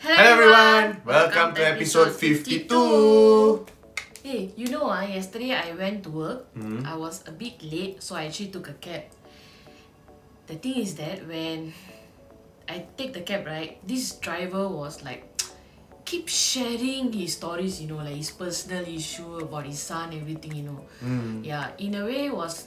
Hello everyone, welcome to episode 52. Hey, yesterday I went to work. I was a bit late, so I actually took a cab. The thing is that when I take the cab, right, this driver was like keep sharing his stories, like his personal issue about his son, everything, Yeah, in a way was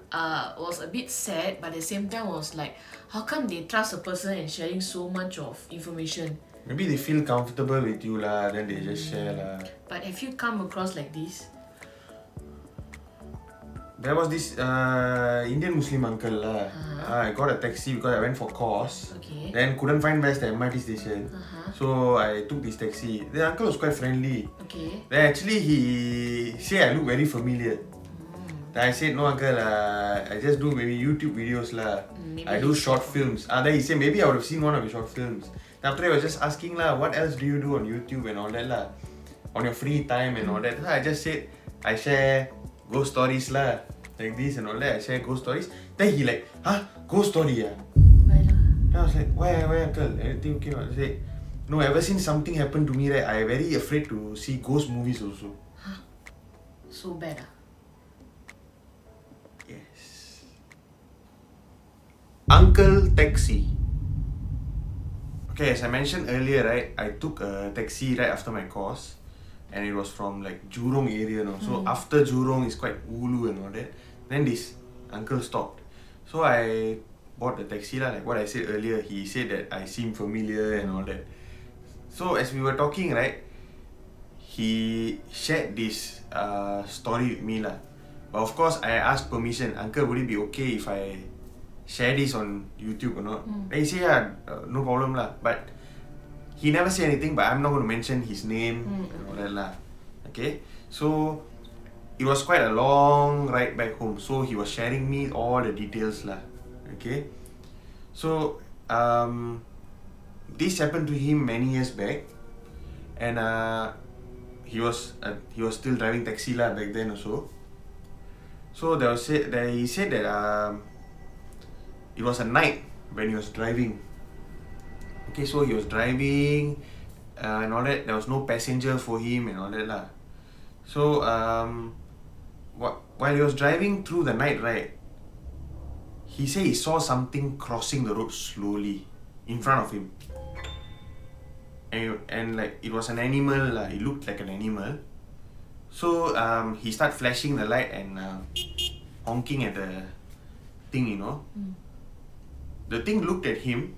a bit sad, but at the same time was like, how come they trust a person and sharing so much of information? Maybe they feel comfortable with you lah, then they just share lah. But have you come across like this? There was this Indian Muslim uncle lah. I got a taxi because I went for course. Okay. Then couldn't find where's the MRT station. So I took this taxi. The uncle was quite friendly. Okay. Then actually he said I look very familiar. Then I said no uncle, I just do maybe YouTube videos lah. I do short films. Then he said maybe I would have seen one of your short films. Then after that I was just asking lah, what else do you do on YouTube and all that lah? On your free time and all that. So I just said I share ghost stories lah. Like this and all that. I share ghost stories. Then he like, ghost story ah? Why lah? Then I was like, why uncle? Everything okay? I said, no, ever since something happened to me, right, I very afraid to see ghost movies also. So bad ah? Yes. Uncle Taxi. Okay, as I mentioned earlier, right, I took a taxi right after my course, and it was from like Jurong area, no. So after Jurong is quite ulu and all that. Then this uncle stopped, so I bought the taxi lah. Like what I said earlier, he said that I seem familiar and all that. So as we were talking, right, he shared this story with me lah. But of course, I asked permission. Uncle, would it be okay if I share this on YouTube or not? Then he said, yeah, no problem lah. But he never said anything, but I'm not going to mention his name and all that lah. Okay? So, it was quite a long ride back home. So, he was sharing me all the details lah. Okay? So, this happened to him many years back. And he was still driving taxi lah back then also. So he said that it was a night when he was driving. Okay, so he was driving and all that. There was no passenger for him and all that lah. So while he was driving through the night, right, he said he saw something crossing the road slowly in front of him. And like it was an animal lah. It looked like an animal. So he started flashing the light and honking at the thing, The thing looked at him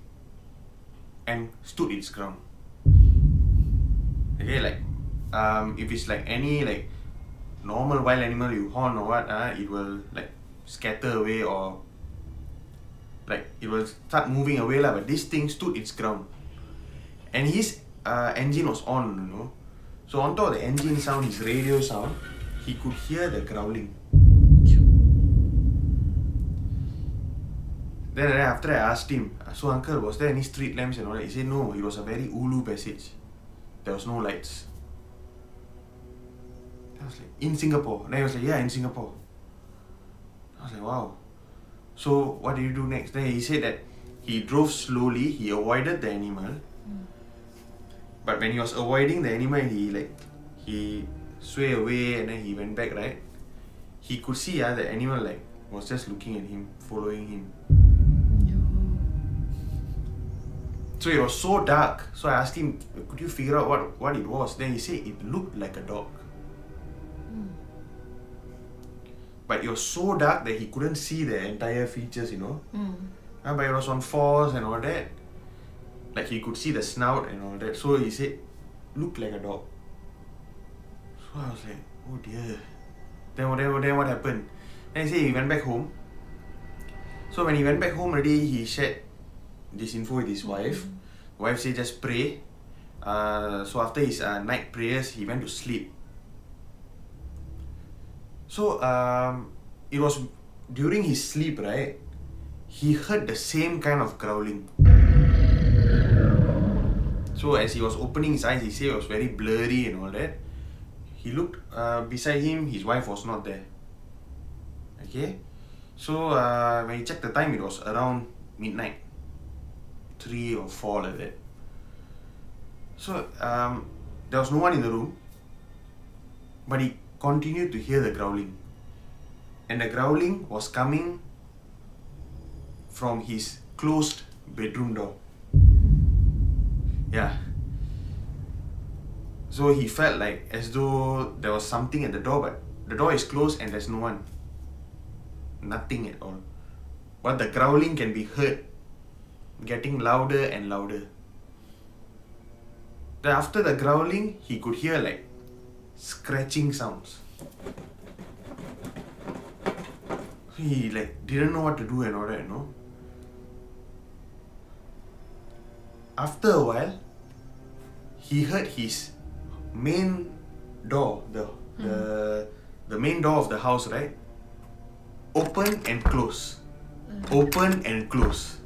and stood its ground. Okay, like if it's like any like normal wild animal, you horn or what, it will like scatter away or like it will start moving away lah. But this thing stood its ground, and his engine was on, So on top of the engine sound, his radio sound, he could hear the growling. Then after I asked him, so uncle, was there any street lamps and all that? He said no, it was a very ulu passage. There was no lights. I was like, in Singapore? Then he was like, yeah, in Singapore. I was like, wow. So what did you do next? Then he said that he drove slowly, he avoided the animal. But when he was avoiding the animal, he swayed away and then he went back, right? He could see the animal like was just looking at him, following him. So it was so dark. So I asked him, could you figure out what it was? Then he said it looked like a dog. But it was so dark that he couldn't see the entire features, But it was on fours and all that. Like he could see the snout and all that. So he said, looked like a dog. So I was like, oh dear. Then what happened? Then he said he went back home. So when he went back home already, he shared this info with his wife. Wife said just pray. So after his night prayers, he went to sleep. So it was during his sleep, right? He heard the same kind of growling. So as he was opening his eyes, he said it was very blurry and all that. He looked beside him, his wife was not there. Okay? So when he checked the time, it was around midnight. 3 or 4 like that. So there was no one in the room, but he continued to hear the growling. And the growling was coming from his closed bedroom door. Yeah. So he felt like as though there was something at the door, but the door is closed and there's no one. Nothing at all. But the growling can be heard, getting louder and louder. Then after the growling, he could hear like scratching sounds. He like didn't know what to do and all that, no? After a while, he heard his main door, the main door of the house, right? Open and close. Open and close.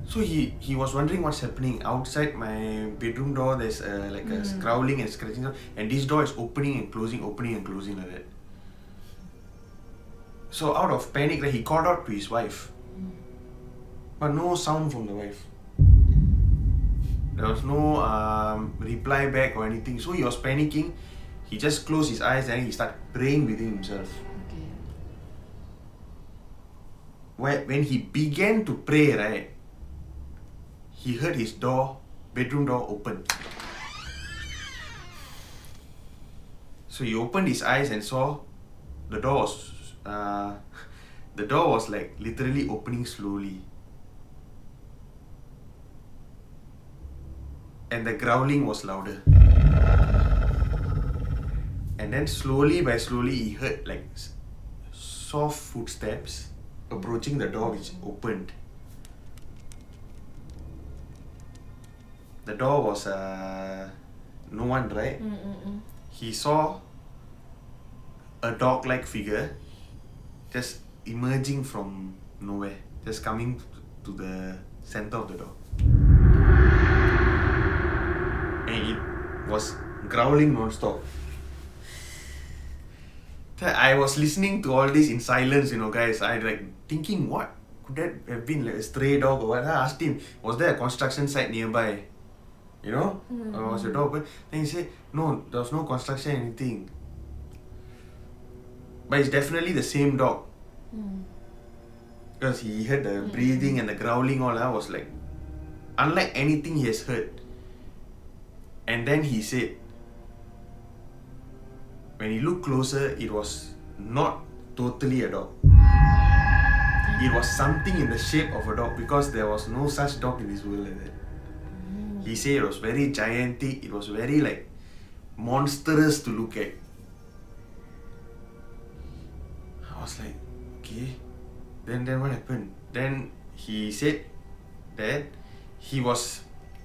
So he was wondering what's happening. Outside my bedroom door, there's a growling and scratching sound, and this door is opening and closing like that. So out of panic, he called out to his wife, but no sound from the wife. There was no reply back or anything. So he was panicking. He just closed his eyes and he started praying within himself. Okay. When he began to pray, right, he heard his bedroom door open. So he opened his eyes and saw the door was like literally opening slowly. And the growling was louder. And then slowly he heard like soft footsteps approaching the door which opened. The door was no one, right? He saw a dog-like figure just emerging from nowhere, just coming to the center of the door. And it was growling non-stop. I was listening to all this in silence, guys. I like thinking, what could that have been, like a stray dog or what? I asked him, was there a construction site nearby? Or was the door open? Then he said, no, there was no construction, anything. But it's definitely the same dog. Because he heard the breathing and the growling, all that was like unlike anything he has heard. And then he said, when he looked closer, it was not totally a dog. It was something in the shape of a dog, because there was no such dog in this world like that. He said it was very gigantic, it was very like monstrous to look at. I was like, okay. Then what happened? Then he said that he was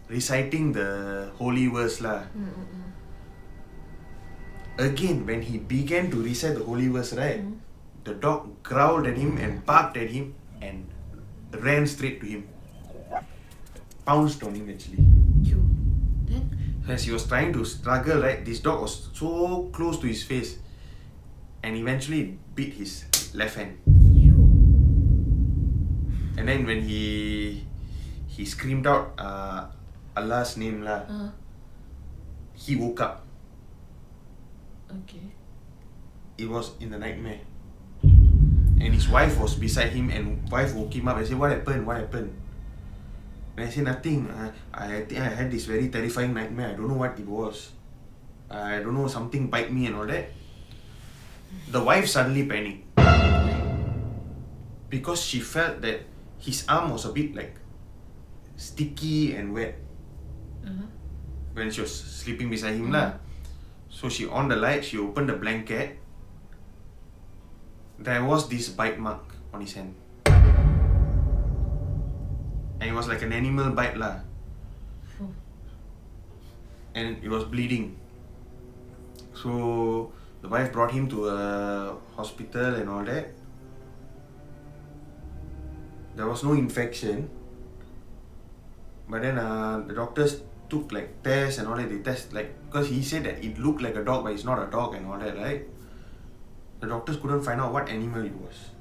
reciting the holy verse lah. Again, when he began to recite the holy verse, right, the dog growled at him and barked at him and ran straight to him. Pounced on him actually. Then? As he was trying to struggle, right, this dog was so close to his face and eventually bit his left hand. And then when he screamed out Allah's name lah, he woke up. Okay. It was in the nightmare. And his wife was beside him, and wife woke him up and said, what happened? And I said, nothing. I think I had this very terrifying nightmare. I don't know what it was. I don't know, something bite me and all that. The wife suddenly panicked. Because she felt that his arm was a bit like sticky and wet. When she was sleeping beside him lah. So she on the light, she opened the blanket. There was this bite mark on his hand. And it was like an animal bite lah. And it was bleeding. So the wife brought him to a hospital and all that. There was no infection. But then the doctors took like tests and all that. They test like, because he said that it looked like a dog, but it's not a dog and all that, right? The doctors couldn't find out what animal it was.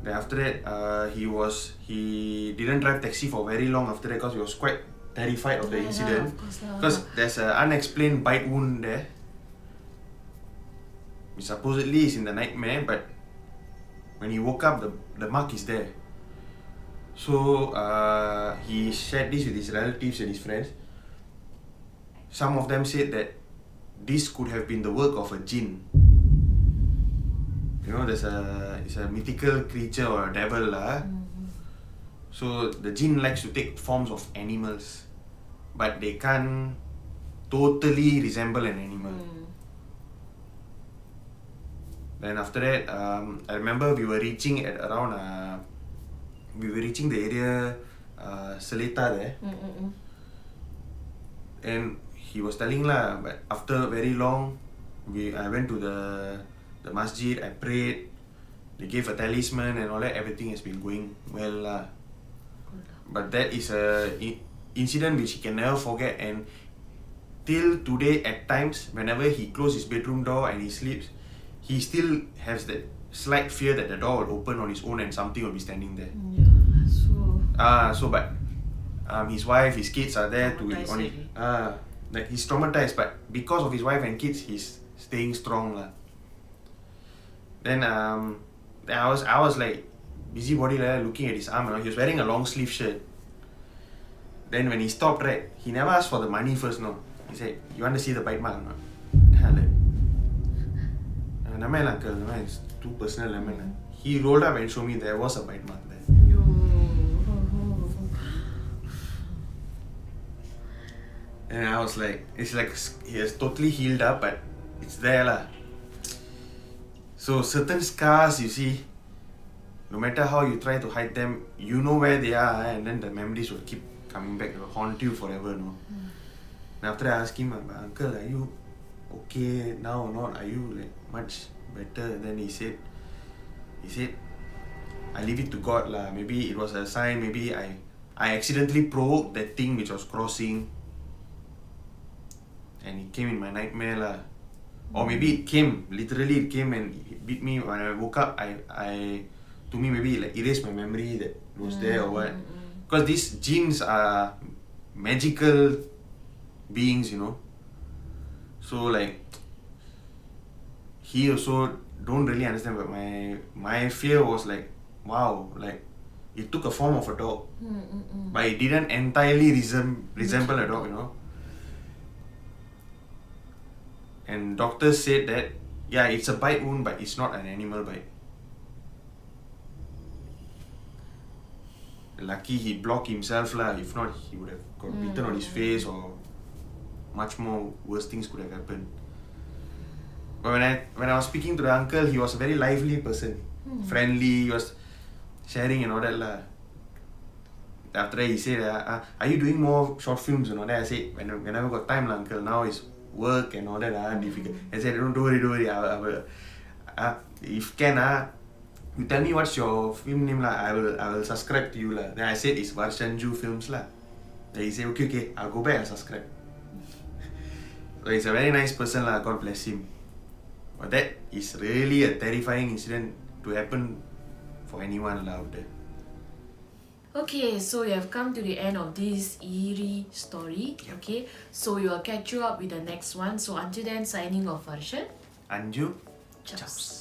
Then after that, he didn't drive taxi for very long after that because he was quite terrified of the incident. Because there's an unexplained bite wound there. Which supposedly is in the nightmare, but when he woke up, the mark is there. So he shared this with his relatives and his friends. Some of them said that this could have been the work of a jinn. You know, it's a mythical creature or a devil lah. So the jinn likes to take forms of animals, but they can't totally resemble an animal. Then after that, I remember we were reaching the area Seletar there. And he was telling lah, but after very long, I went to the masjid, I prayed, they gave a talisman and all that, everything has been going well lah. But that is a incident which he can never forget, and till today at times, whenever he closes his bedroom door and he sleeps, he still has that slight fear that the door will open on its own and something will be standing there. But his wife, his kids are there to on it. Like he's traumatized, but because of his wife and kids, he's staying strong lah. Then I was like busybody looking at his arm. He was wearing a long sleeve shirt. Then when he stopped, right, he never asked for the money first. No, he said, "You want to see the bite mark or not?" Then I'm like, "Never mind, uncle. Never mind. It's too personal. Never mind." He rolled up and showed me there was a bite mark there. And I was like, it's like he has totally healed up, but it's there lah. So certain scars, you see, no matter how you try to hide them, you know where they are, and then the memories will keep coming back, will haunt you forever, no? And after I asked him, "Uncle, are you okay now or not? Are you like much better?" And then he said, "I leave it to God lah. Maybe it was a sign. Maybe I accidentally provoked that thing which was crossing, and it came in my nightmare lah. Or maybe it came and it beat me when I woke up. To me maybe like erased my memory that it was there or what. Because these jinns are magical beings, you know. So like he also don't really understand, but my fear was like, wow, like it took a form of a dog, but it didn't entirely resemble a dog, you know. And doctors said that, yeah, it's a bite wound, but it's not an animal bite. Lucky he blocked himself lah. If not, he would have got bitten on his face, or much more worse things could have happened. But when I was speaking to the uncle, he was a very lively person, friendly. He was sharing and all that lah. After that, he said, "Are you doing more short films?" And all that. I said, "Whenever got time lah, uncle. Now is work and all that difficult." I said, don't worry. If can you tell me what's your film name lah. I will subscribe to you lah. Then I said it's VarshAnju's films lah. Then he said, okay, I'll go back and subscribe. So he's a very nice person lah. God bless him. But that is really a terrifying incident to happen for anyone lah out there. Okay, so we have come to the end of this eerie story. Okay, so we will catch you up with the next one. So until then, signing off, Varshan. Anju. Chaps.